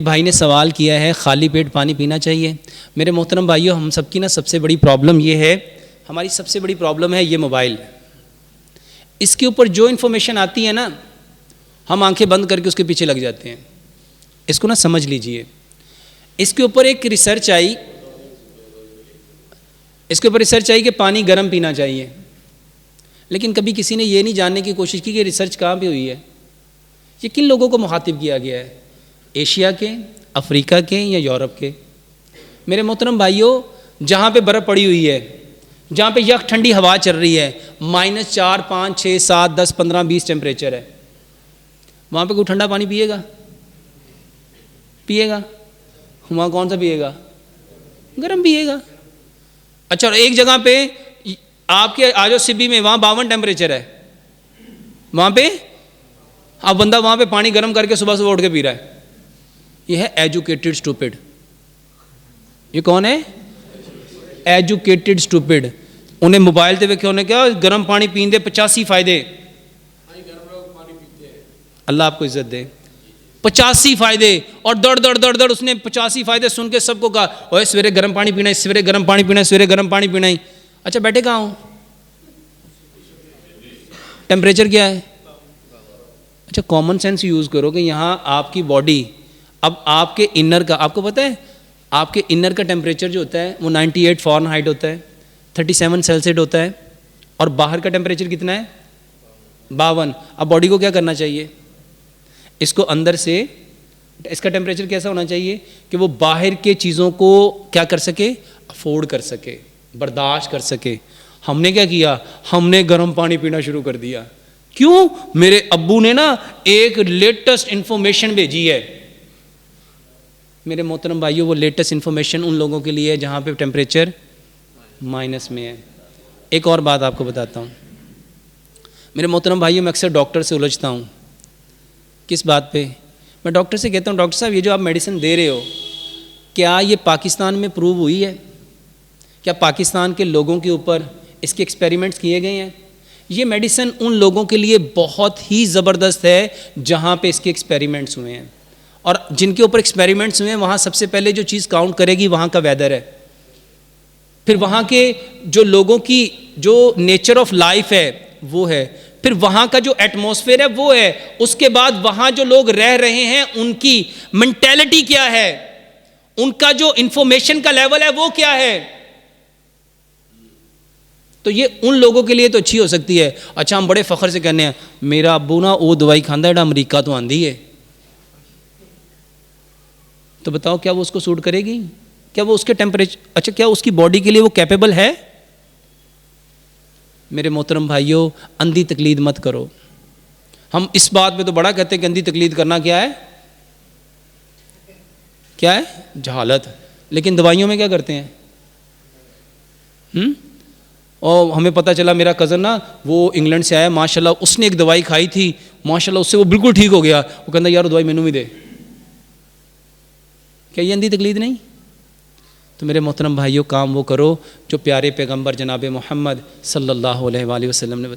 भाई ने सवाल किया है खाली पेट पानी पीना चाहिए। मेरे मोहतरम भाइयों, हम सबकी ना सबसे बड़ी प्रॉब्लम ये है, हमारी सबसे बड़ी प्रॉब्लम है ये मोबाइल। इसके ऊपर जो इन्फॉर्मेशन आती है ना, हम आंखें बंद करके उसके पीछे लग जाते हैं। इसको ना समझ लीजिए। इसके ऊपर एक रिसर्च आई, कि पानी गर्म पीना चाहिए, लेकिन कभी किसी ने ये नहीं जानने की कोशिश की कि रिसर्च कहाँ पे हुई है, ये किन लोगों को मुखातिब किया गया है, एशिया के, अफ्रीका के या यूरोप के। मेरे मोहतरम भाइयों, जहाँ पे बर्फ़ पड़ी हुई है, जहाँ पे यख ठंडी हवा चल रही है, -4, 5, 6, 7, 10, 15, 20 टेम्परेचर है, वहाँ पे कोई ठंडा पानी पिएगा? वहाँ कौन सा पिएगा? गर्म पिएगा। अच्छा, और एक जगह पे आपके आजो सिबी में वहाँ 52 टेम्परेचर है, वहाँ पे अब बंदा वहाँ पे पानी गर्म करके सुबह सुबह उठ के पी रहा है। ये है एजुकेटेड स्टूपिड। ये कौन है? Educated stupid. उन्हें मोबाइल ते वेखे उन्हें क्या गर्म पानी पीन दे 85 फायदे। अल्लाह आपको इज्जत दे। 85 फायदे, और दड़ दड़ दड़ दड़ उसने 85 फायदे सुन के सबको कहा, ओए सवेरे गर्म पानी पीना है, सवेरे गर्म पानी पीना है, सवेरे गर्म पानी पीना है। अच्छा, बैठे कहाँ हो? टेम्परेचर क्या है? अच्छा, कॉमन सेंस यूज़ करो कि यहाँ आपकी बॉडी, अब आपके इनर का, आपको पता है आपके इनर का टेम्परेचर जो होता है वो 98 फ़ारेनहाइट होता है, 37 सेल्सियस होता है, और बाहर का टेम्परेचर कितना है? 52। अब बॉडी को क्या करना चाहिए? इसको अंदर से, इसका टेम्परेचर कैसा होना चाहिए कि वो बाहर के चीज़ों को क्या कर सके? अफोर्ड कर सके, बर्दाश्त कर सके। हमने क्या किया? हमने गर्म पानी पीना शुरू कर दिया। क्यों? मेरे अब्बू ने ना एक लेटेस्ट इंफॉर्मेशन भेजी है। मेरे मोहतरम भाइयों, वो लेटेस्ट इंफॉर्मेशन उन लोगों के लिए है जहाँ पे टेम्परेचर माइनस में है। एक और बात आपको बताता हूँ मेरे मोहतरम भाइयों, मैं अक्सर डॉक्टर से उलझता हूँ। किस बात पे? मैं डॉक्टर से कहता हूँ, डॉक्टर साहब ये जो आप मेडिसिन दे रहे हो, क्या ये पाकिस्तान में प्रूव हुई है? क्या पाकिस्तान के लोगों के ऊपर इसके एक्सपेरिमेंट्स किए गए हैं? ये मेडिसिन उन लोगों के लिए बहुत ही ज़बरदस्त है जहाँ पे इसके एक्सपेरिमेंट्स हुए हैं, और जिनके ऊपर एक्सपेरिमेंट्स हुए हैं वहाँ सबसे पहले जो चीज़ काउंट करेगी वहाँ का वेदर है, फिर वहाँ के जो लोगों की जो नेचर ऑफ लाइफ है वो है, फिर वहाँ का जो एटमॉस्फेयर है वो है, उसके बाद वहाँ जो लोग रह रहे हैं उनकी मेंटेलिटी क्या है, उनका जो इंफॉर्मेशन का लेवल है वो क्या है। तो ये उन लोगों के लिए तो अच्छी हो सकती है। अच्छा, हम बड़े फ़ख्र से कहने हैं, मेरा अब्बू ना वो दवाई खांदा है अमरीका तो आंदी है। तो बताओ, क्या वो उसको सूट करेगी? क्या वो उसके टेम्परेचर, अच्छा क्या उसकी बॉडी के लिए वो कैपेबल है? मेरे मोहतरम भाइयों, अंधी तकलीद मत करो। हम इस बात पे तो बड़ा कहते हैं कि अंधी तकलीद करना क्या है? क्या है? जहालत। लेकिन दवाइयों में क्या करते हैं? और हमें पता चला, मेरा कज़न ना वो इंग्लैंड से आया, माशाल्लाह उसने एक दवाई खाई थी, माशाल्लाह उससे वो बिल्कुल ठीक हो गया। वो कहता यार दवाई मैनू भी दे। क्या ये अंधी तकलीद नहीं? तो मेरे मोहतरम भाइयों, काम वो करो जो प्यारे पैगंबर जनाब मोहम्मद सल्लल्लाहु अलैहि वसल्लम ने